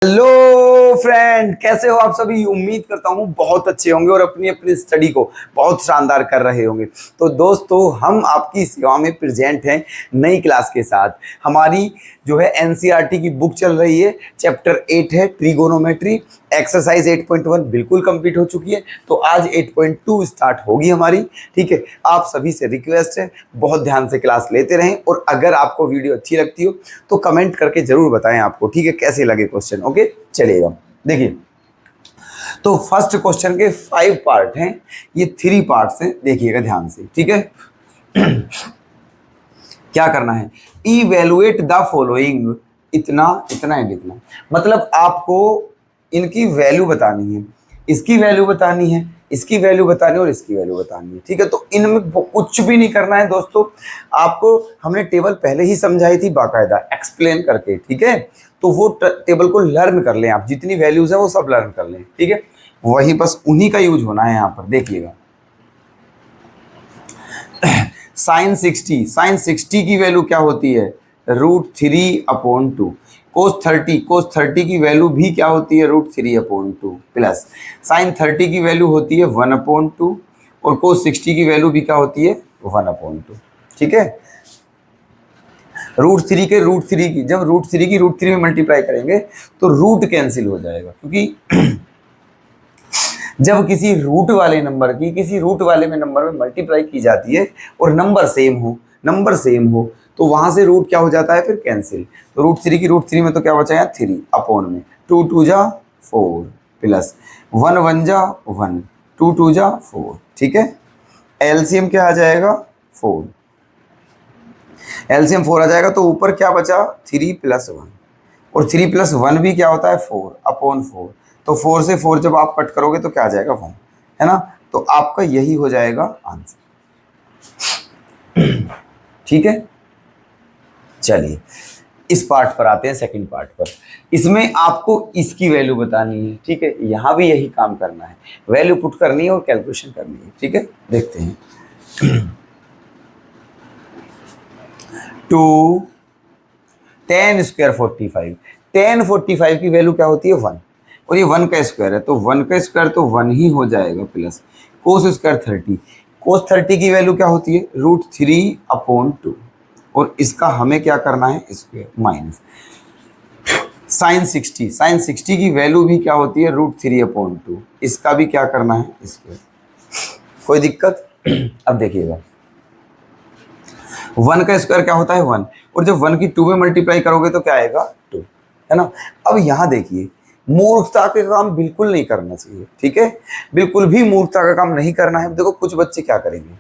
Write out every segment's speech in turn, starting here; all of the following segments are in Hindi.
हेलो फ्रेंड, कैसे हो आप सभी। उम्मीद करता हूँ बहुत अच्छे होंगे और अपनी अपनी स्टडी को बहुत शानदार कर रहे होंगे। तो दोस्तों, हम आपकी सेवा में प्रेजेंट हैं नई क्लास के साथ। हमारी जो है एनसीईआरटी की बुक चल रही है, चैप्टर 8 है ट्रिगोनोमेट्री। एक्सरसाइज 8.1 बिल्कुल कंप्लीट हो चुकी है, तो आज 8.2 स्टार्ट होगी हमारी। ठीक है, आप सभी से रिक्वेस्ट है बहुत ध्यान से क्लास लेते रहें, और अगर आपको वीडियो अच्छी लगती हो तो कमेंट करके जरूर बताएं आपको, ठीक है, कैसे लगे क्वेश्चन। ओके, चलिएगा। देखिए, तो फर्स्ट क्वेश्चन के 5 पार्ट हैं, ये 3 पार्ट्स हैं, देखिएगा ध्यान से। ठीक है, क्या करना है, इवेलुएट द फॉलोइंग, इतना इतना एंड इतना, मतलब आपको इनकी वैल्यू बतानी है, इसकी वैल्यू बतानी है, इसकी वैल्यू बतानी है और इसकी वैल्यू बतानी है। ठीक है, तो इनमें कुछ भी नहीं करना है दोस्तों। आपको हमने टेबल पहले ही समझाई थी बाकायदा एक्सप्लेन करके। ठीक है, तो वो टेबल को लर्न कर लें आप, जितनी वैल्यूज है वो सब लर्न कर लें। ठीक है, वही बस उन्हीं का यूज होना है यहाँ पर। देखिएगा, साइन 60 की वैल्यू क्या होती है, √3/2। कोस 30 की वैल्यू भी क्या होती है, √3/2 प्लस साइन 30 की वैल्यू होती है 1/2, और कोस 60 की वैल्यू भी क्या होती है, 1/2। ठीक है, √3 के √3 की, जब √3 की √3 में मल्टीप्लाई करेंगे तो रूट कैंसिल हो जाएगा, क्योंकि जब किसी रूट वाले नंबर की किसी रूट वाले में नंबर में मल्टीप्लाई की जाती है और नंबर सेम हो तो वहां से रूट क्या हो जाता है, फिर कैंसिल। तो √3 की √3 में तो क्या बचा है, 3/में 2 2 जा 4 प्लस 1 1 जा 1 2 2 जा 4। ठीक है, एलसीएम क्या आ जाएगा, 4। एलसीएम 4 आ जाएगा, तो ऊपर क्या बचा, 3 + 1, और 3 + 1 भी क्या होता है, 4/4। तो 4 से 4 जब आप कट करोगे तो क्या आ जाएगा, 1, है ना। तो आपका यही हो जाएगा आंसर। ठीक है, चलिए इस पार्ट पर आते हैं, सेकंड पार्ट पर। इसमें आपको इसकी वैल्यू बतानी है। ठीक है, यहां भी यही काम करना है, वैल्यू पुट करनी है और कैलकुलेशन करनी है। ठीक है, देखते हैं। 2 10 स्क्वायर 45, 10 45 की वैल्यू क्या होती है, 1, और ये 1 का स्क्वायर है, तो 1 का स्क्वायर तो 1 ही हो जाएगा, प्लस कोस 30 की वैल्यू क्या होती है, √3/2, और इसका हमें क्या करना है, स्क्वायर, माइनस साइन 60 की वैल्यू भी क्या होती है, √3/2, इसका भी क्या करना है, स्क्वायर। कोई दिक्कत। अब देखिएगा, 1 का स्क्वायर क्या होता है, 1, और जब 1 की 2 में मल्टीप्लाई करोगे तो क्या आएगा, 2, है ना। अब यहां देखिए, मूर्खता के काम बिल्कुल नहीं करना चाहिए। ठीक है, बिल्कुल भी मूर्खता का काम नहीं करना है। देखो, कुछ बच्चे क्या करेंगे,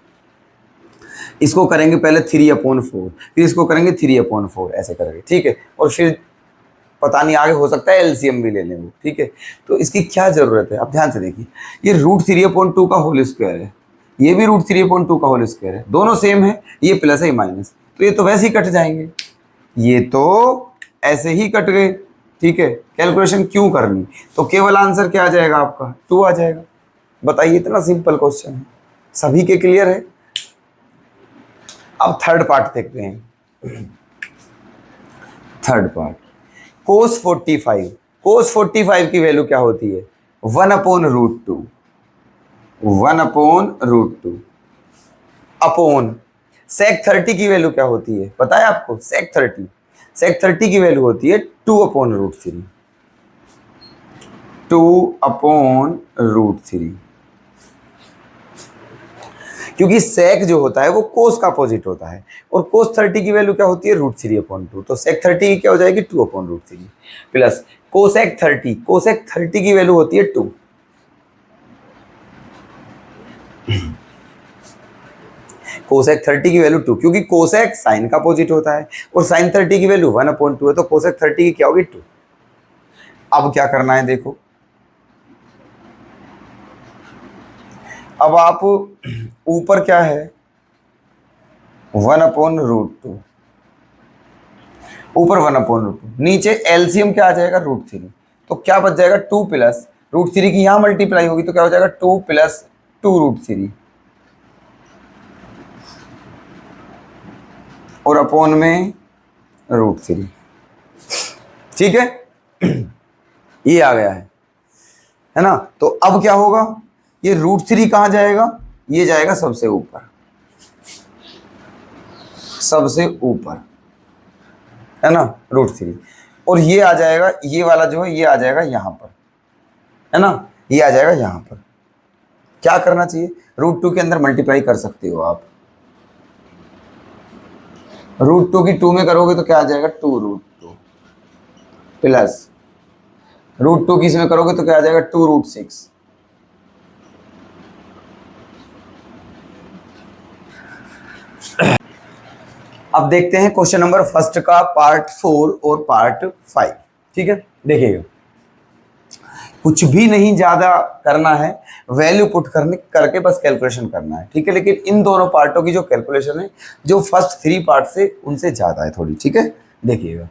इसको करेंगे पहले 3/4, फिर इसको करेंगे 3/4, ऐसे करेंगे। ठीक है, और फिर पता नहीं आगे हो सकता है एलसीएम भी ले लें वो। ठीक है, तो इसकी क्या जरूरत है, अब ध्यान से देखिए, ये √3/2 का होल स्क्वायर है, ये भी √3/2 का होल स्क्वायर है, दोनों सेम है, ये प्लस है माइनस, तो ये तो वैसे ही कट जाएंगे, ये तो ऐसे ही कट गए। ठीक है, कैलकुलेशन क्यों करनी, तो केवल आंसर क्या आ जाएगा आपका, 2 आ जाएगा। बताइए, इतना सिंपल क्वेश्चन है, सभी के क्लियर है। अब थर्ड पार्ट देखते हैं। थर्ड पार्ट, कोस 45 की वैल्यू क्या होती है, 1/√2, 1/√2 अपॉन sec 30 की वैल्यू क्या होती है, पता है आपको, sec 30 की वैल्यू होती है 2/√3, 2/√3, क्योंकि sec जो होता है वो कोस का अपोजिट होता है, और कोस 30 की वैल्यू क्या होती है, √3/2, तो sec 30 की क्या हो जाएगी, 2/√3 प्लस कोसेक 30 की वैल्यू होती है 2, कोसेक 30 की वैल्यू 2, क्योंकि कोसेक साइन का अपोजिट होता है, और साइन 30 की वैल्यू 1/2 है, तो कोसेक 30 की क्या होगी, 2। अब क्या करना है, देखो, अब आप ऊपर क्या है, 1/√2, ऊपर 1/√2, नीचे एलसीएम क्या आ जाएगा, √3, तो क्या बच जाएगा, 2 प्लस √3 की यहां मल्टीप्लाई होगी तो क्या हो जाएगा, 2 + 2√3, और अपॉन में √3। ठीक है, ये आ गया है ना। तो अब क्या होगा, ये √3 कहाँ जाएगा, ये जाएगा सबसे ऊपर, सबसे ऊपर, है ना, √3। और ये आ जाएगा, ये वाला जो है ये आ जाएगा यहाँ पर, है ना, ये आ जाएगा यहाँ पर। क्या करना चाहिए, √2 के अंदर मल्टीप्लाई कर सकते हो आप। √2 की 2 में करोगे तो क्या आ जाएगा, 2√2 प्लस √2 की इसमें करोगे तो क्या आ जाएगा, 2√6। अब देखते हैं क्वेश्चन नंबर फर्स्ट का पार्ट 4 और पार्ट 5। ठीक है, देखिएगा, कुछ भी नहीं ज्यादा करना है, वैल्यू पुट करके बस कैलकुलेशन करना है। ठीक है, लेकिन इन दोनों पार्टों की जो कैलकुलेशन है, जो फर्स्ट 3 पार्ट से उनसे ज्यादा है थोड़ी। ठीक है, देखिएगा,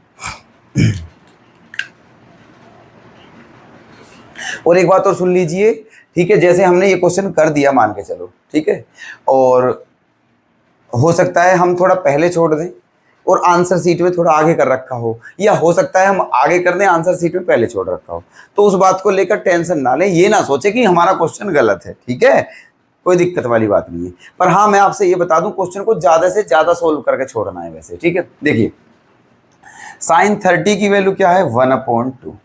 और एक बात और सुन लीजिए। ठीक है, जैसे हमने ये क्वेश्चन कर दिया मान के चलो, ठीक है, और हो सकता है हम थोड़ा पहले छोड़ दें और आंसर सीट में थोड़ा आगे कर रखा हो, या हो सकता है हम आगे कर दें, आंसर सीट में पहले छोड़ रखा हो। तो उस बात को लेकर टेंशन ना लें, ये ना सोचे कि हमारा क्वेश्चन गलत है। ठीक है, कोई दिक्कत वाली बात नहीं है। पर हाँ, मैं आपसे ये बता दूं, क्वेश्चन को ज्यादा से ज्यादा सोल्व करके छोड़ना है वैसे। ठीक है, देखिए, sin 30 की वैल्यू क्या है, 1/2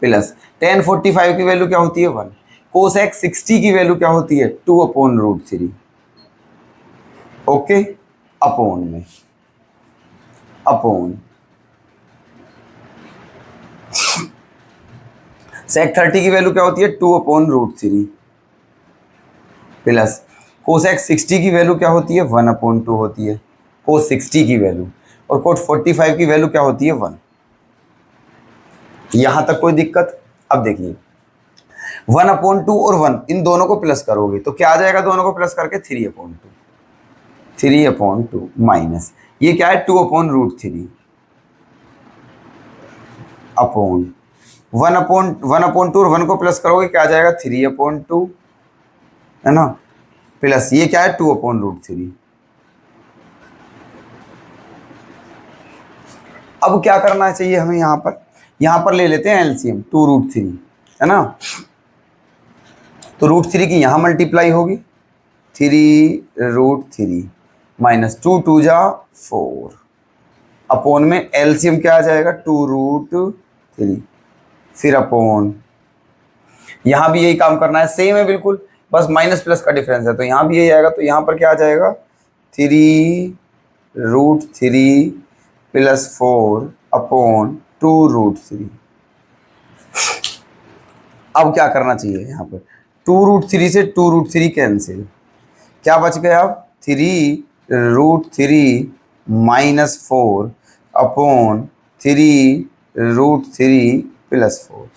प्लस tan 45 की वैल्यू क्या होती है, 1। cosec 60 की वैल्यू क्या होती है, 2/√3। ओके, अपॉन में अपॉन sec 30 की वैल्यू क्या होती है, 2/√3 प्लस cosec 60 की वैल्यू क्या होती है, 1/2 होती है cos 60 की वैल्यू, और cot 45 की वैल्यू क्या होती है, 1। यहां तक कोई दिक्कत। अब देखिए, 1/2 और 1 इन दोनों को प्लस करोगे तो क्या आ जाएगा, दोनों को प्लस करके 3/2 माइनस ये क्या है, 2/√3 अपॉन 1/2 और 1 को प्लस करोगे क्या आ जाएगा, 3/2, है ना, प्लस ये क्या है, 2/√3। अब क्या करना चाहिए हमें, यहां पर ले लेते हैं एलसीएम, 2√3, है ना। तो √3 की यहां मल्टीप्लाई होगी, 3√3 माइनस 2 2 जा 4 अपॉन में एलसीएम क्या आ जाएगा, 2√3, फिर अपॉन, यहां भी यही काम करना है, सेम है बिल्कुल, बस माइनस प्लस का डिफरेंस है, तो यहां भी यही आएगा। तो यहां पर क्या आ जाएगा, 3√3 प्लस 4 अपॉन 2√3। अब क्या करना चाहिए, यहाँ पर 2√3 से 2√3 कैंसिल, क्या बच गया, अब 3√3 माइनस 4 अपॉन 3√3 प्लस 4।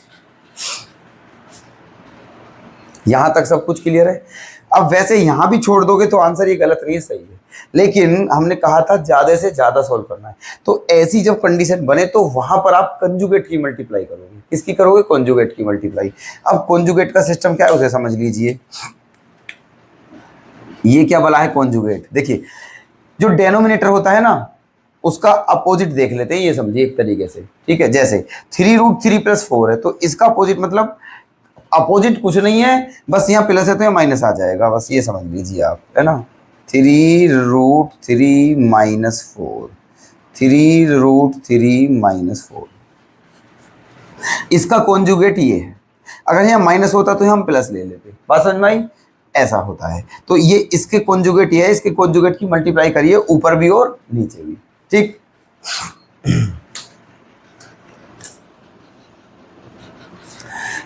यहां तक सब कुछ क्लियर है। अब वैसे यहां भी छोड़ दोगे तो आंसर ये गलत नहीं है, सही है, लेकिन हमने कहा था ज्यादा से ज्यादा सोल्व करना है। तो ऐसी जब कंडीशन बने तो वहां पर आप कंजुगेट की मल्टीप्लाई करोगे। किसकी करोगे, कंजुगेट की मल्टीप्लाई। अब कंजुगेट का सिस्टम क्या है उसे समझ लीजिए। ये क्या बला है, कंजुगेट। देखिए, जो डेनोमिनेटर होता है ना, उसका अपोजिट देख लेते हैं, ये समझिए एक तरीके से। ठीक है, जैसे 3√3 प्लस 4 है, तो इसका अपोजिट मतलब अपोजिट कुछ नहीं है, बस यहाँ प्लस है तो यहाँ माइनस आ जाएगा, बस ये समझ लीजिए आप, है ना। 3√3 माइनस 4, 3√3 माइनस 4, इसका कॉन्जुगेट ये है। अगर यहाँ माइनस होता तो हम प्लस ले लेते, बात समझ में आई, ऐसा होता है। तो ये इसके कॉन्जुगेट ये है, इसके कॉन्जुगेट की मल्टीप्लाई करिए ऊपर भी और नीचे भी। ठीक,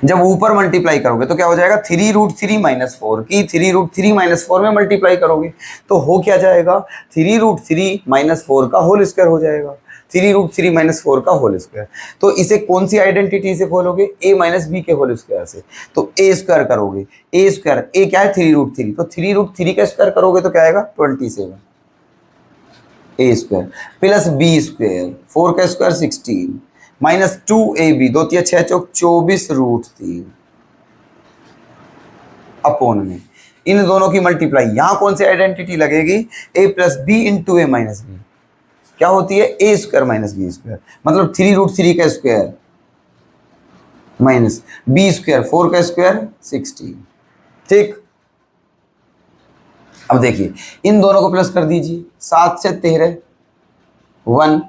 जब ऊपर मल्टीप्लाई करोगे तो क्या हो जाएगा, 3√3 माइनस 4 की 3√3 माइनस 4 में मल्टीप्लाई करोगे तो हो क्या जाएगा, 3√3 माइनस 4 का होल स्क्वायर हो जाएगा, 3√3 माइनस 4 का होल स्क्वायर। तो इसे कौन सी आइडेंटिटी से खोलोगे, a माइनस बी के होल स्क्वायर से। तो a स्क्वायर करोगे, a स्क्वायर, a क्या है 3√3, तो 3√3 का स्क्वायर करोगे तो क्या आएगा 27, a square plus b square, 4 का स्क्वायर 16 माइनस 2ab, 2 3 6 चौक 24√3 अपॉन में इन दोनों की मल्टीप्लाई। यहां कौन सी आइडेंटिटी लगेगी, a plus B into A minus B, क्या होती है a square minus B square, मतलब 3√3 का स्क्वायर माइनस बी स्क्वायर, 4 का स्क्वायर 16। ठीक, अब देखिए इन दोनों को प्लस कर दीजिए, 7 से 13, 1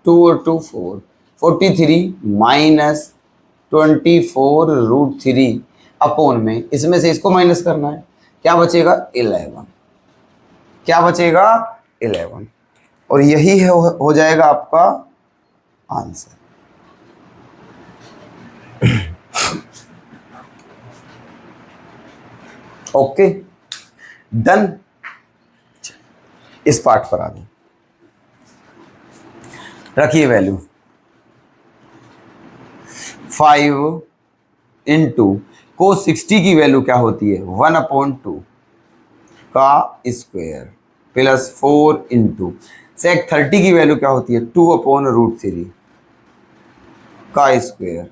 2 और 2 4, 43 माइनस 24√3 अपोन में, इसमें से इसको माइनस करना है, क्या बचेगा 11, क्या बचेगा 11, और यही हो जाएगा आपका आंसर। ओके डन, इस पार्ट पर आ गए, रखिए वैल्यू 5 इंटू को 60 की वैल्यू क्या होती है 1/2 का स्क्वायर प्लस 4 इंटू सेक 30 की वैल्यू क्या होती है 2/√3 का स्क्वायर,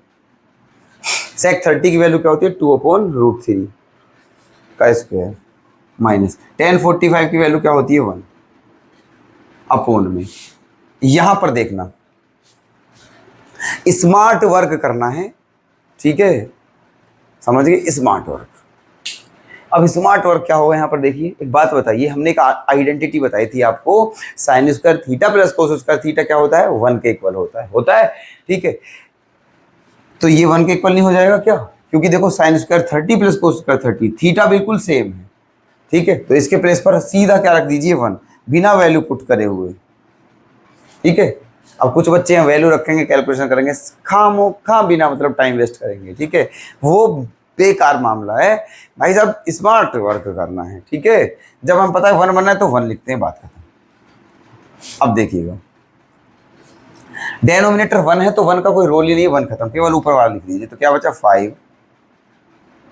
सेक 30 की वैल्यू क्या होती है 2/√3 का स्क्वायर, माइनस tan 45 की वैल्यू क्या होती है 1 अपोन में। यहां पर देखना स्मार्ट वर्क करना है, ठीक है, समझ गए, स्मार्ट वर्क। अब स्मार्ट वर्क क्या होगा यहाँ पर देखिए, एक बात बताइए, हमने एक आइडेंटिटी बताई थी आपको, sine square theta plus cos square theta क्या होता है 1 के इक्वल होता है, ठीक है। तो ये 1 के इक्वल नहीं हो जाएगा क्या, क्योंकि देखो sine square 30 plus cos square 30, theta बिल्कुल सेम है, ठीक है। तो इसके प्लेस पर सीधा क्या रख दीजिए 1, बिना वैल्यू पुट करे हुए, ठीक है। अब कुछ बच्चे हैं वैल्यू रखेंगे, कैलकुलेशन करेंगे, खामोखा बिना मतलब टाइम वेस्ट करेंगे, ठीक है, वो बेकार मामला है। भाई साहब स्मार्ट वर्क करना है, ठीक है। जब हम पता है 1 बनना है तो 1 लिखते हैं, बात खत्म। अब देखिएगा डेनोमिनेटर 1 है तो 1 का कोई रोल ही नहीं है, 1 खत्म, केवल ऊपर वाला लिख दीजिए। तो क्या बचा 5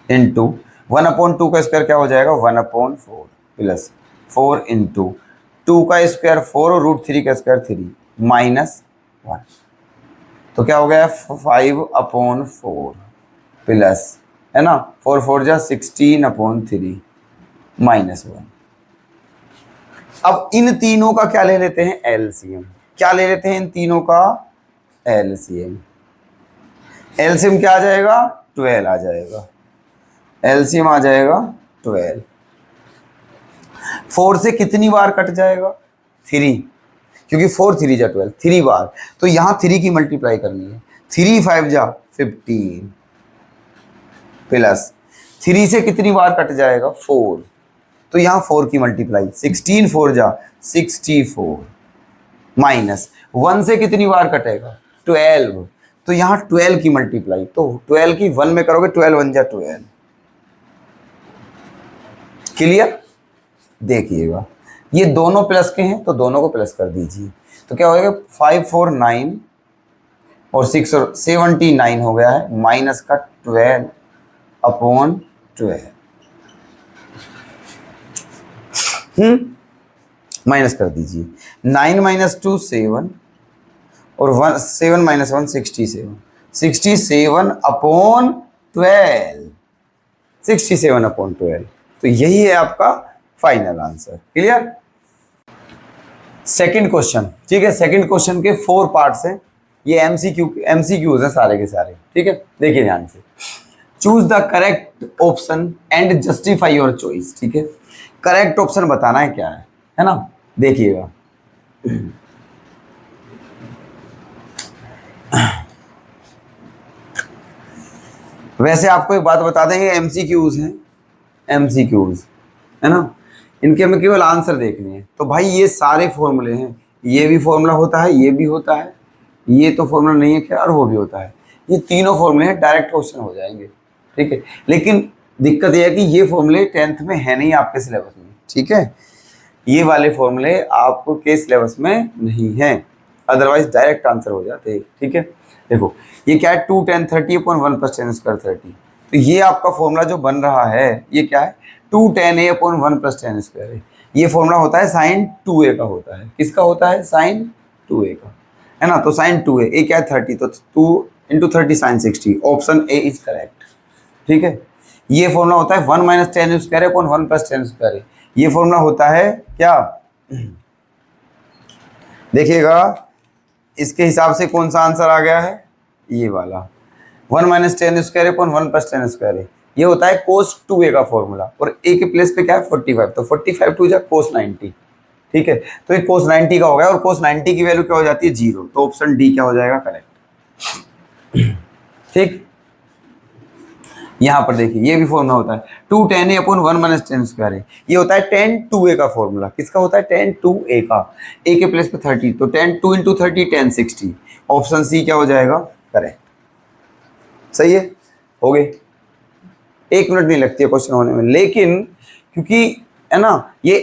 इंटू 1/2 का स्क्वायर क्या हो जाएगा 1/4 प्लस 4 इंटू 2 का स्क्वायर 4 और √3 का स्क्वायर 3 माइनस 1। तो क्या हो गया 5/4 प्लस, है ना, 4 4 जा 16/3 माइनस 1। अब इन तीनों का क्या ले लेते हैं एलसीएम, क्या ले लेते हैं इन तीनों का एलसीएम। एलसीएम क्या आ जाएगा 12 आ जाएगा, एलसीएम आ जाएगा 12। 4 से कितनी बार कट जाएगा 3, क्योंकि 4 3 जा 12, 3 बार, तो यहाँ 3 की मल्टीप्लाई करनी है, 3 5 जा 15 प्लस 3 से कितनी बार कट जाएगा 4, तो यहाँ 4 की मल्टीप्लाई, 16 4 जा 64 माइनस 1 से कितनी बार कटेगा 12, तो यहाँ 12 की मल्टीप्लाई, तो 12 की 1 में करोगे 12 1 जा 12। क्लियर, देखिएगा ये दोनों प्लस के हैं तो दोनों को प्लस कर दीजिए, तो क्या हो जाएगा 5 4 9 और 6 और 79 हो गया है, माइनस का 12/12, माइनस कर दीजिए, 9 - 2 7 और 1 7 - 1 67, 67/12, 67/12। तो यही है आपका final answer. Clear. Second question, ठीक है, सेकंड क्वेश्चन के 4 पार्ट्स हैं, ये एमसीक्यूज हैं सारे के सारे, ठीक है। देखिए ध्यान से, choose the correct option and justify your choice, ठीक है। करेक्ट ऑप्शन बताना है क्या है ना, देखिएगा वैसे आपको एक बात बता देंगे, एमसीक्यूज हैं, एमसीक्यूज है ना, इनके हमें केवल आंसर देखने हैं। तो भाई ये सारे फॉर्मूले हैं, ये भी फॉर्मूला होता है, ये भी होता है, ये तो फॉर्मूला नहीं है क्या, और वो भी होता है, ये तीनों फॉर्मूले हैं, डायरेक्ट क्वेश्चन हो जाएंगे, ठीक है। लेकिन दिक्कत ये है कि ये फॉर्मूले 10th में है नहीं आपके सिलेबस में, ठीक है, ये वाले फॉर्मूले आपके सिलेबस में नहीं है, अदरवाइज डायरेक्ट आंसर हो जाते हैं, ठीक है। देखो ये क्या है 2 tan 30/1 + tan² 30, तो ये आपका फॉर्मूला जो बन रहा है ये क्या है 2 tan A/1 + tan² है। ये फॉर्मूला होता है sin 2a का होता है, किसका होता है sin 2a का, है ना। तो sin 2a, a क्या है 30, तो 2 × 30 sin 60, option A is correct, ठीक है। ये फॉर्मूला होता है 1 - tan² 1 + tan², ये फॉर्मूला होता है क्या, देखिएगा इसके हिसाब से कौन सा आंसर आ गया है, ये वाला 1 minus ten square upon 1 plus ten square है, ये होता है कोस 2a का फॉर्मूला, और a के प्लेस पे क्या है 45, तो 45 टू जा कोस 90, ठीक है। तो ये कोस 90 का हो गया, और कोस 90 की वैल्यू क्या हो जाती है 0, तो ऑप्शन डी क्या हो जाएगा करेक्ट। ठीक, यहां पर देखिए ये भी फॉर्मूला होता है 2 tan a upon 1 minus ten square है, ये होता है tan 2a का फॉर्मूला, किसका होता है tan 2a का, a के प्लेस पे 30, तो tan 2 into 30 tan 60, option C क्या हो जाएगा करेक्ट। सही है, हो गई, 1 मिनट नहीं लगती है क्वेश्चन होने में, लेकिन क्योंकि है ना ये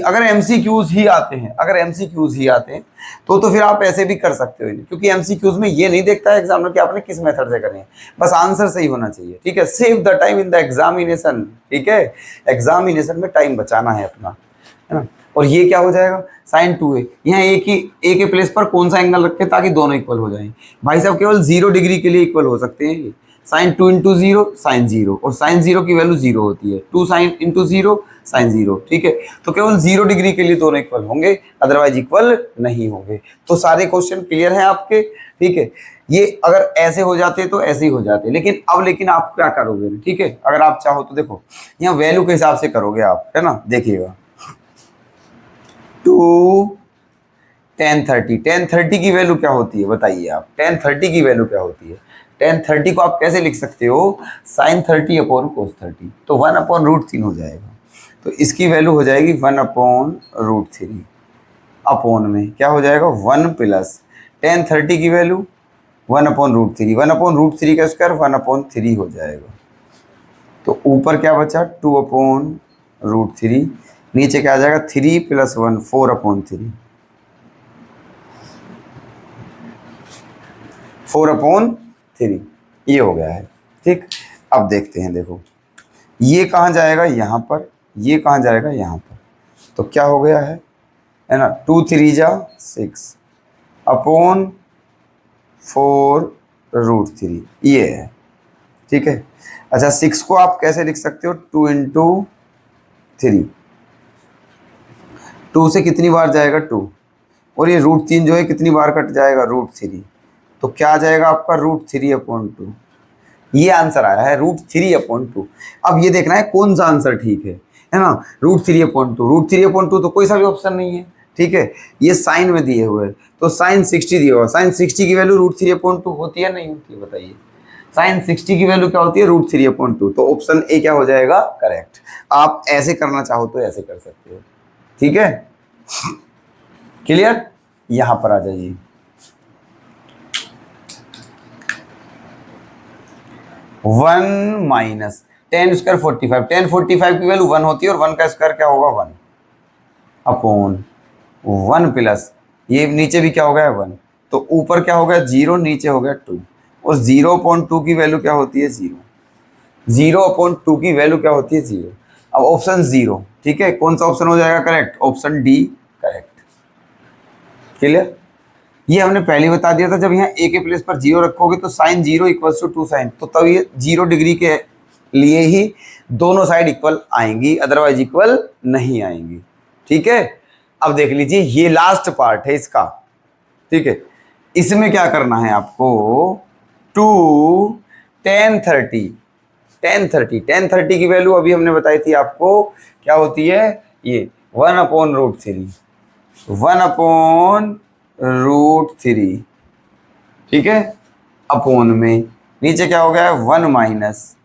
अगर एमसीक्यूज ही आते हैं, अगर एमसीक्यूज ही आते हैं तो फिर आप ऐसे भी कर सकते हो, क्योंकि एमसीक्यूज में ये नहीं देखता है एग्जामिनर कि आपने किस मेथड से करनी है, बस आंसर सही होना चाहिए, ठीक है। Save the time in the examination, ठीक है, एग्जामिनेशन में टाइम बचाना है अपना, है ना। और ये क्या हो जाएगा sin 2a, यहाँ ए के प्लेस पर कौन सा एंगल रखें ताकि दोनों इक्वल हो जाएं, भाई साहब केवल 0 डिग्री के लिए इक्वल हो सकते हैं, sin 2 इंटू 0 साइन 0, और sin 0 की वैल्यू 0 होती है, 2 sin इंटू 0 sin 0, ठीक है। तो केवल 0 डिग्री के लिए दोनों इक्वल होंगे, अदरवाइज इक्वल नहीं होंगे। तो सारे क्वेश्चन क्लियर हैं आपके, ठीक है। ये अगर ऐसे हो जाते तो ऐसे ही हो जाते, लेकिन आप क्या करोगे, ठीक है, अगर आप चाहो तो देखो यहाँ वैल्यू के हिसाब से करोगे आप, है ना, देखिएगा 2 tan 30, tan 30 की वैल्यू क्या होती है बताइए आप, tan 30 की वैल्यू क्या होती है, tan 30 को आप कैसे लिख सकते हो sin 30 अपॉन cos 30, तो 1 अपॉन रूट 3 हो जाएगा, तो इसकी वैल्यू हो जाएगी 1 अपॉन रूट 3, अपॉन में क्या हो जाएगा 1 प्लस tan 30 की value 1 upon root 3, 1 upon root 3 का स्क्वायर 1 अपॉन 3 हो जाएगा, तो ऊपर क्या बचा 2 अपॉन रूट 3, नीचे क्या आ जाएगा 3 प्लस 1 4 अपॉन 3, 4 अपॉन 3, ये हो गया है, ठीक। अब देखते हैं, देखो ये कहाँ जाएगा यहाँ पर, ये कहाँ जाएगा यहाँ पर, तो क्या हो गया है ना 2 3 जा 6 अपॉन 4 रूट 3, ये है, ठीक है। अच्छा 6 को आप कैसे लिख सकते हो 2 इंटू 3, 2 से कितनी बार जाएगा 2, और ये रूट 3 जो है कितनी बार कट जाएगा रूट 3, तो क्या आ जाएगा आपका रूट 3 अपॉन 2, ये आंसर आया है रूट 3 अपॉन 2। अब ये देखना है कौन सा आंसर ठीक है ना, रूट 3 अपॉन 2, रूट 3 अपॉन 2 तो कोई सा भी ऑप्शन नहीं है, ठीक है। ये साइन में दिए हुए हैं, तो साइन 60 दिया हुआ, साइन 60 की वैल्यू रूट 3 अपॉन 2 होती है नहीं होती है बताइए, साइन 60 की वैल्यू क्या होती है रूट 3 अपॉन 2, तो ऑप्शन ए क्या हो जाएगा करेक्ट। आप ऐसे करना चाहो तो ऐसे कर सकते हो, ठीक है, क्लियर। यहां पर आ जाइए, one minus ten square 45, ten 45 की वैल्यू 1 होती है, और 1 का स्क्वायर क्या होगा 1 अपॉन 1 प्लस ये नीचे भी क्या हो गया 1, तो ऊपर क्या हो गया 0, नीचे हो गया 2, और 0 अपॉन 2 की वैल्यू क्या होती है 0, 0 अपॉन 2 की वैल्यू क्या होती है 0। अब ऑप्शन 0, ठीक है, कौन सा ऑप्शन हो जाएगा correct, option D correct, clear. ये हमने पहले ही बता दिया था, जब यहाँ ए के प्लेस पर 0 रखोगे तो साइन 0 इक्वल्स टू 2 साइन, तो तब ये 0 डिग्री के लिए ही दोनों साइड इक्वल आएंगी, अदरवाइज इक्वल नहीं आएंगी, ठीक है। अब देख लीजिए ये लास्ट पार्ट है इसका, ठीक है, इसमें क्या करना है आपको 2 tan 30, tan 30 की वैल्यू अभी हमने बताई थी आपको क्या होती है, ये 1 अपॉन रूट 3, 1 अपॉन रूट 3, ठीक है, अपॉन में नीचे क्या हो गया 1 माइनस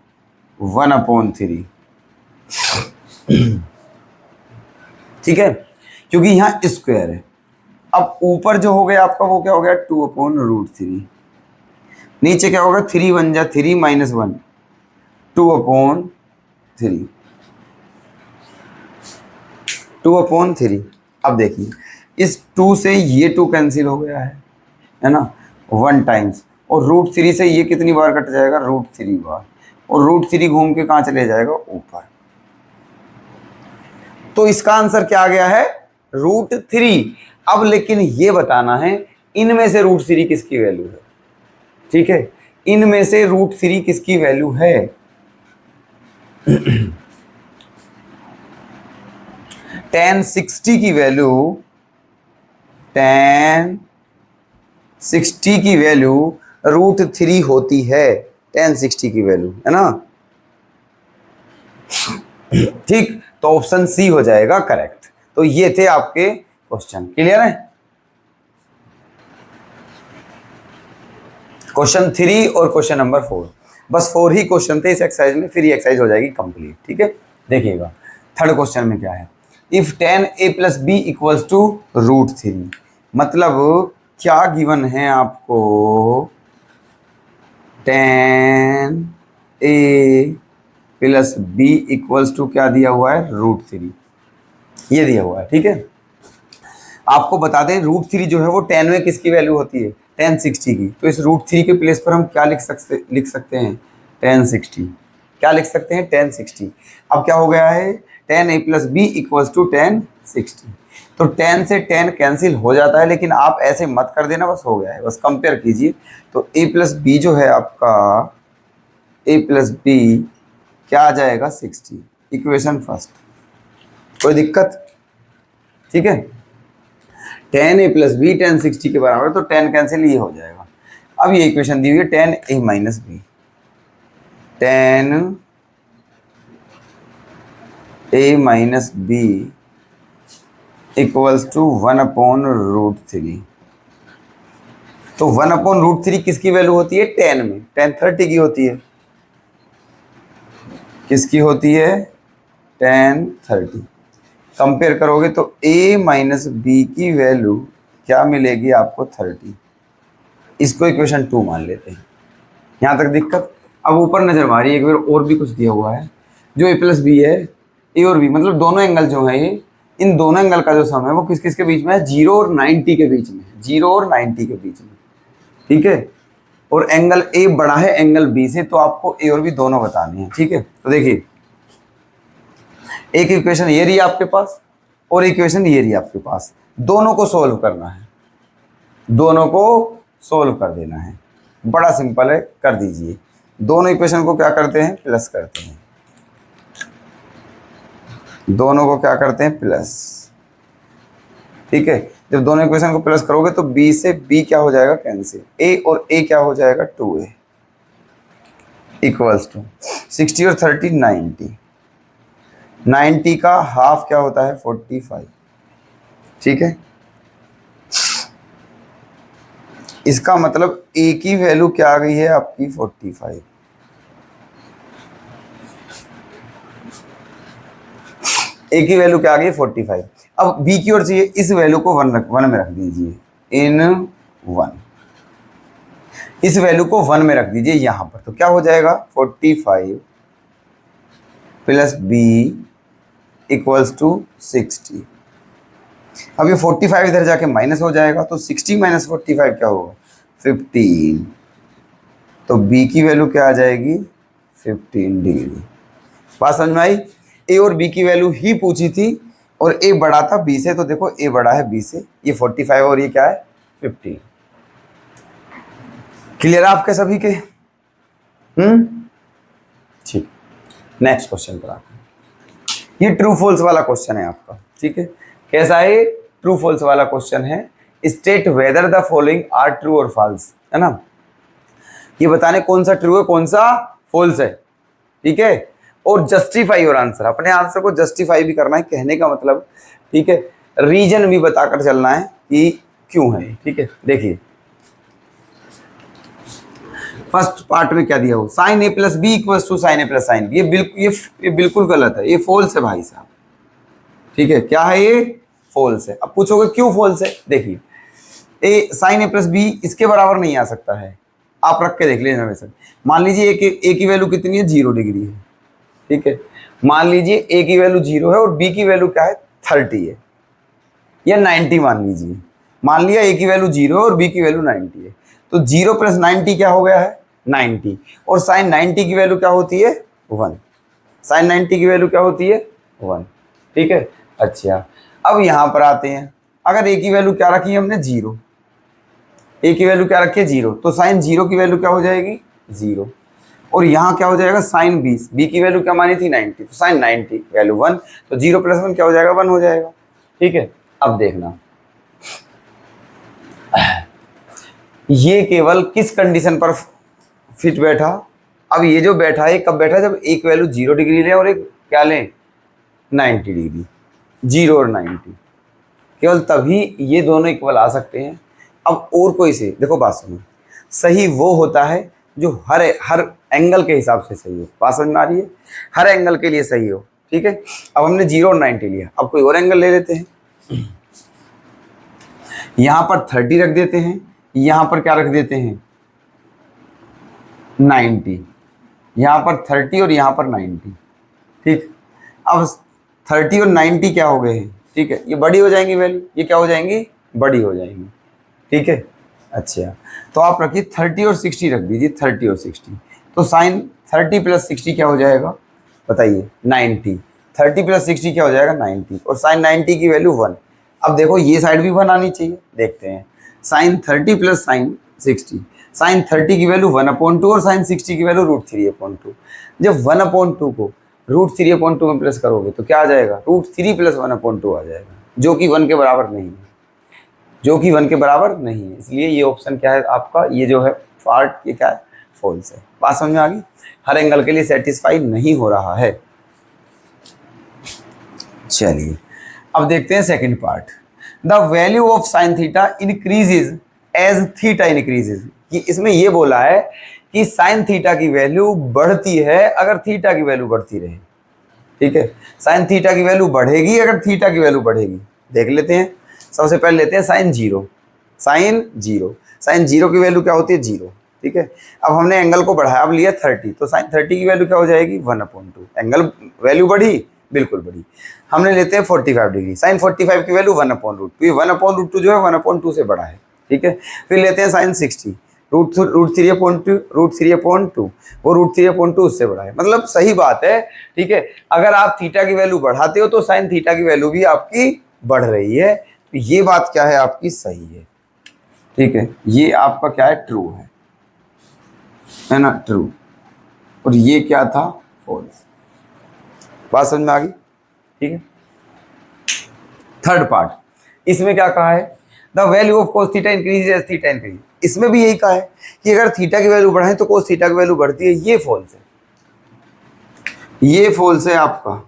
1 अपॉन 3, ठीक है, क्योंकि यहाँ स्क्वायर है। अब ऊपर जो हो गया आपका वो क्या हो गया 2 अपॉन रूट 3, नीचे क्या होगा 3 1 जा 3 माइनस 1 2 अपॉन 3, 2 अपॉन 3। अब देखिए इस 2 से ये 2 कैंसिल हो गया है ना 1 टाइम्स, और रूट 3 से ये कितनी बार कट जाएगा रूट 3 बार, और रूट 3 घूम के कहाँ चले जाएगा ऊपर, तो इसका आंसर क्या आ गया है रूट 3। अब लेकिन ये बताना है इनमें से रूट 3 किसकी वैल्यू है, ठीक है, इनमें से रूट 3 किसकी वैल्यू है tan 60 की वैल्यू, tan 60 की वैल्यू रूट 3 होती है, tan 60 की वैल्यू, है ना। ठीक, तो ऑप्शन सी हो जाएगा करेक्ट। तो ये थे आपके क्वेश्चन, क्लियर है। क्वेश्चन 3 और क्वेश्चन नंबर 4, बस 4 ही क्वेश्चन थे इस एक्सरसाइज में, फिर ये एक्सरसाइज हो जाएगी कंप्लीट। ठीक है, देखिएगा थर्ड क्वेश्चन में क्या है। If tan a plus B equals to √3, मतलब क्या गिवन है आपको, tan a plus B equals to क्या दिया हुआ है, √3, ये दिया हुआ है। ठीक है, आपको बता दें √3 जो है वो tan में किसकी वैल्यू होती है, tan 60 की। तो इस √3 के प्लेस पर हम क्या लिख सकते हैं, tan 60। क्या लिख सकते हैं, tan 60। अब क्या हो गया है, tan a plus B equals to tan 60। तो tan से tan कैंसिल हो जाता है, लेकिन आप ऐसे मत कर देना, बस हो गया है, बस कंपेयर कीजिए। तो a प्लस बी जो है आपका, a प्लस बी क्या आ जाएगा, 60, इक्वेशन फर्स्ट। कोई दिक्कत, ठीक है। tan a plus B tan 60 के बराबर है, तो tan कैंसिल, ये हो जाएगा। अब ये इक्वेशन दी हुई है tan a minus b, tan a minus b equals to 1/√3। तो 1/√3 किसकी वैल्यू होती है, tan में, tan 30 की होती है। किसकी होती है, tan 30। कंपेयर करोगे तो a माइनस बी की वैल्यू क्या मिलेगी आपको, 30। इसको इक्वेशन 2 मान लेते हैं। यहाँ तक दिक्कत। अब ऊपर नजर मारिए एक बार, और भी कुछ दिया हुआ है। जो a प्लस बी है, a और b मतलब दोनों एंगल जो है ये, इन दोनों एंगल का जो सम है वो किस किस के बीच में है, 0 और 90 के बीच में, 0 और 90 के बीच में। ठीक है, और एंगल a बड़ा है एंगल b से, तो आपको a और b दोनों बतानी है। ठीक है, तो देखिए एक इक्वेशन ये रही आपके पास और इक्वेशन ये रही आपके पास, दोनों को सोल्व करना है, दोनों को सोल्व कर देना है। बड़ा सिंपल है, कर दीजिए। दोनों इक्वेशन को क्या करते हैं, प्लस करते हैं। दोनों को क्या करते हैं, प्लस। ठीक है, जब दोनों इक्वेशन को प्लस करोगे तो b से b क्या हो जाएगा, कैंसिल। a और a क्या हो जाएगा, 2a इक्वल्स टू 60 और 30 90। 90 का हाफ क्या होता है, 45। ठीक है, इसका मतलब a की वैल्यू क्या आ गई है आपकी, 45। a की वैल्यू क्या आ गई, 45। अब b की ओर चाहिए, इस वैल्यू को 1 में रख दीजिए, इन 1, इस वैल्यू को 1 में रख दीजिए यहां पर। तो क्या हो जाएगा, 45 प्लस b इक्वल्स टू 60। अब ये 45 इधर जाके माइनस हो जाएगा, तो 60 माइनस 45 क्या होगा, 15। तो b की वैल्यू क्या आ जाएगी, 15 डिग्री। बात समझ में आई। a और b की वैल्यू ही पूछी थी और a बड़ा था b से, तो देखो a बड़ा है b से, ये 45 और ये क्या है, 15। क्लियर आपके सभी के, ठीक। नेक्स्ट क्वेश्चन पर आते हैं। ये ट्रू फॉल्स वाला क्वेश्चन है आपका। ठीक है, कैसा है, ट्रू फॉल्स वाला क्वेश्चन है। State whether the following are true और फॉल्स, है ना। ये बताने कौन सा ट्रू है कौन सा फॉल्स है। ठीक है, और जस्टिफाई योर आंसर, अपने आंसर को जस्टिफाई भी करना है, कहने का मतलब। ठीक है, रीजन भी बताकर चलना है कि क्यों है। ठीक है, देखिए फर्स्ट पार्ट में क्या दिया हो, sine a plus B equals to sine a plus sine b. ये बिल्कुल गलत है, ये फॉल्स है भाई साहब। ठीक है, क्या है ये, फॉल्स है। अब पूछोगे क्यों फॉल्स है, देखिए ए साइन ए प्लस बी इसके बराबर नहीं आ सकता है। आप रख के देख लीजिए वैसे। मान लीजिए ए की वैल्यू कितनी है, 0 डिग्री है। ठीक है, मान लीजिए ए की वैल्यू 0 है और बी की वैल्यू क्या है, 30 है या 90 मान लीजिए। मान लिया ए की वैल्यू 0 है और बी की वैल्यू 90 है, तो 0 प्लस 90 क्या हो गया है, 90। और साइन 90 की वैल्यू क्या होती है, 1। साइन 90 की वैल्यू क्या होती है, 1। ठीक है, अच्छा अब यहां पर आते हैं। अगर ए की वैल्यू क्या रखी है हमने, 0, ए की वैल्यू क्या रखी है, 0, तो साइन 0 की वैल्यू क्या हो जाएगी, 0। और यहाँ क्या हो जाएगा, साइन बी की वैल्यू क्या मानी थी, 90, तो साइन 90 वैल्यू 1, तो 0 प्लस 1 क्या हो जाएगा, 1 हो जाएगा। ठीक है, अब देखना ये केवल किस कंडीशन पर फिट बैठा, अब ये जो बैठा है कब बैठा है, जब एक वैल्यू 0 डिग्री लें और एक क्या लें 90 डिग्री, 0 और 90, केवल तभी ये दोनों इक्वल आ सकते हैं। अब और कोई से देखो बात सुनो, सही वो होता है जो हर एंगल के हिसाब से सही हो। बात समझ में आ रही है, हर एंगल के लिए सही हो, ठीक है। अब हमने 0 और 90 लिया, अब कोई और एंगल ले लेते हैं, यहां पर 30 रख देते हैं, यहां पर क्या रख देते हैं 90, यहां पर 30 और यहां पर 90, ठीक। अब 30 और 90 क्या हो गए हैं, ठीक है, ये बड़ी हो जाएंगी वैल्यू, ये क्या हो जाएंगी बड़ी हो जाएंगी, ठीक है। अच्छा तो आप रखिए 30 और 60 रख दीजिए, 30 और 60, तो साइन 30 प्लस 60 क्या हो जाएगा बताइए 90, 30 प्लस 60 क्या हो जाएगा 90, और साइन 90 की वैल्यू 1। अब देखो ये साइड भी 1 आनी चाहिए, देखते हैं साइन 30 प्लस साइन 60, साइन 30 की वैल्यू 1/2 और साइन 60 की वैल्यू √3/2। जब 1/2 को √3/2 में प्लस करोगे तो क्या आ जाएगा √3 प्लस 1/2 आ जाएगा, जो कि 1 के बराबर नहीं है, जो कि 1 के बराबर नहीं है, इसलिए ये ऑप्शन क्या है आपका, ये जो है पार्ट ये क्या है फॉल्स है। बात समझ में आ गई, हर एंगल के लिए सेटिस्फाई नहीं हो रहा है। चलिए अब देखते हैं second part, the value of sine theta increases as theta increases, कि इसमें ये बोला है कि साइन थीटा की वैल्यू बढ़ती है अगर थीटा की वैल्यू बढ़ती रहे, ठीक है। साइन थीटा की वैल्यू बढ़ेगी अगर थीटा की वैल्यू बढ़ेगी, देख लेते हैं। सबसे पहले लेते हैं साइन 0, साइन 0, साइन 0 की वैल्यू क्या होती है 0, ठीक है। अब हमने एंगल को बढ़ाया, अब लिया 30, तो साइन 30 की वैल्यू क्या हो जाएगी 1/2, एंगल वैल्यू बढ़ी बिल्कुल बढ़ी। हमने लेते हैं 45 डिग्री, साइन 45 की वैल्यू 1/√2, ये 1/√2 जो है 1/2 से बड़ा है, ठीक है। फिर लेते हैं साइन 60, √3/2, वो √3/2 उससे बड़ा है, मतलब सही बात है, ठीक है। अगर आप थीटा की वैल्यू बढ़ाते हो तो साइन थीटा की वैल्यू भी आपकी बढ़ रही है, तो ये बात क्या है आपकी सही है, ठीक है। ये आपका क्या है ट्रू है ना, ट्रू, और ये क्या था फॉल्स। बात समझ में आ गई, ठीक है। थर्ड पार्ट, इसमें क्या कहा है, the value of cos theta increase as theta increase, इसमें भी यही कहा है कि अगर थीटा की वैल्यू बढ़ाएं तो कोस थीटा की वैल्यू बढ़ती है, ये फॉल्स है, ये फॉल्स है आपका।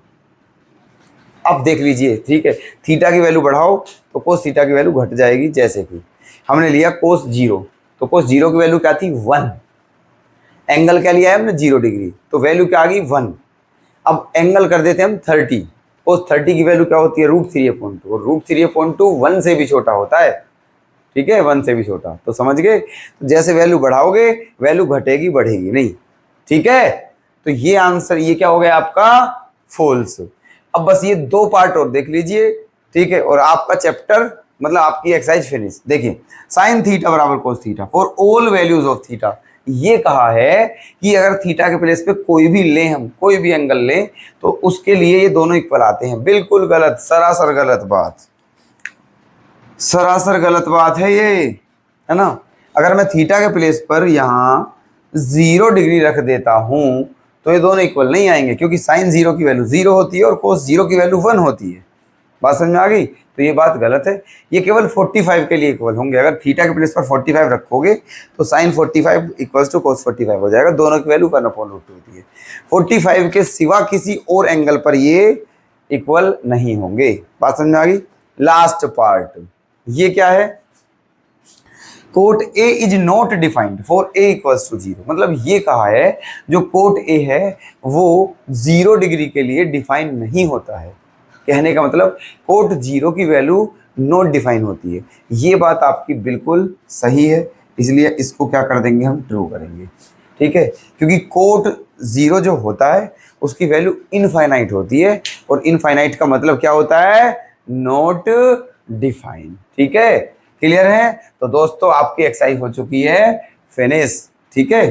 अब देख लीजिए, ठीक है, थीटा की वैल्यू बढ़ाओ तो कोस थीटा की वैल्यू घट जाएगी, जैसे कि हमने लिया कोस 0, तो कोस 0 की वैल्यू क्या थी 1, एंगल क्या लिया है हमने 0 डिग्री, तो वैल्यू क्या आ गई 1। अब एंगल कर देते हैं हम 30, कोस 30 की वैल्यू क्या होती है √3/2, और √3/2 1 से भी छोटा होता है, ठीक है, 1 से भी छोटा, तो समझ गए। तो जैसे वैल्यू बढ़ाओगे वैल्यू घटेगी बढ़ेगी नहीं, ठीक है। तो ये आंसर ये क्या हो गया आपका फॉल्स। अब बस ये 2 पार्ट और देख लीजिए, ठीक है, और आपका चैप्टर मतलब आपकी एक्सरसाइज फिनिश। देखिए साइन थीटा बराबर cos theta for all values of theta, ये कहा है कि अगर थीटा के प्लेस पे कोई भी लें, हम कोई भी एंगल लें तो उसके लिए ये दोनों इक्वल आते हैं। बिल्कुल गलत, सरासर गलत बात, सरासर गलत बात है ये, है ना। अगर मैं थीटा के प्लेस पर यहाँ 0 डिग्री रख देता हूं तो ये दोनों इक्वल नहीं आएंगे, क्योंकि साइन 0 की वैल्यू 0 होती है और कोस 0 की वैल्यू 1 होती है। बात समझ में आ गई, तो ये बात गलत है, ये केवल 45 के लिए इक्वल होंगे। अगर थीटा के प्लेस पर 45 रखोगे तो साइन 45 इक्वल्स टू कोस 45 हो जाएगा, दोनों की वैल्यू 1/2 होती है। 45 के सिवा किसी और एंगल पर ये इक्वल नहीं होंगे। बात समझ में आ गई। लास्ट पार्ट, ये क्या है, cot a is not defined for a equals to 0, मतलब ये कहा है जो कोट ए है वो 0 डिग्री के लिए डिफाइन नहीं होता है। कहने का मतलब कोट 0 की वैल्यू नॉट डिफाइन होती है, ये बात आपकी बिल्कुल सही है, इसलिए इसको क्या कर देंगे हम ट्रू करेंगे, ठीक है। क्योंकि कोट 0 जो होता है उसकी वैल्यू इनफाइनाइट होती है, और इनफाइनाइट का मतलब क्या होता है नॉट डिफाइन, ठीक है। क्लियर है। तो दोस्तों आपकी एक्सरसाइज हो चुकी है फिनिश, ठीक है।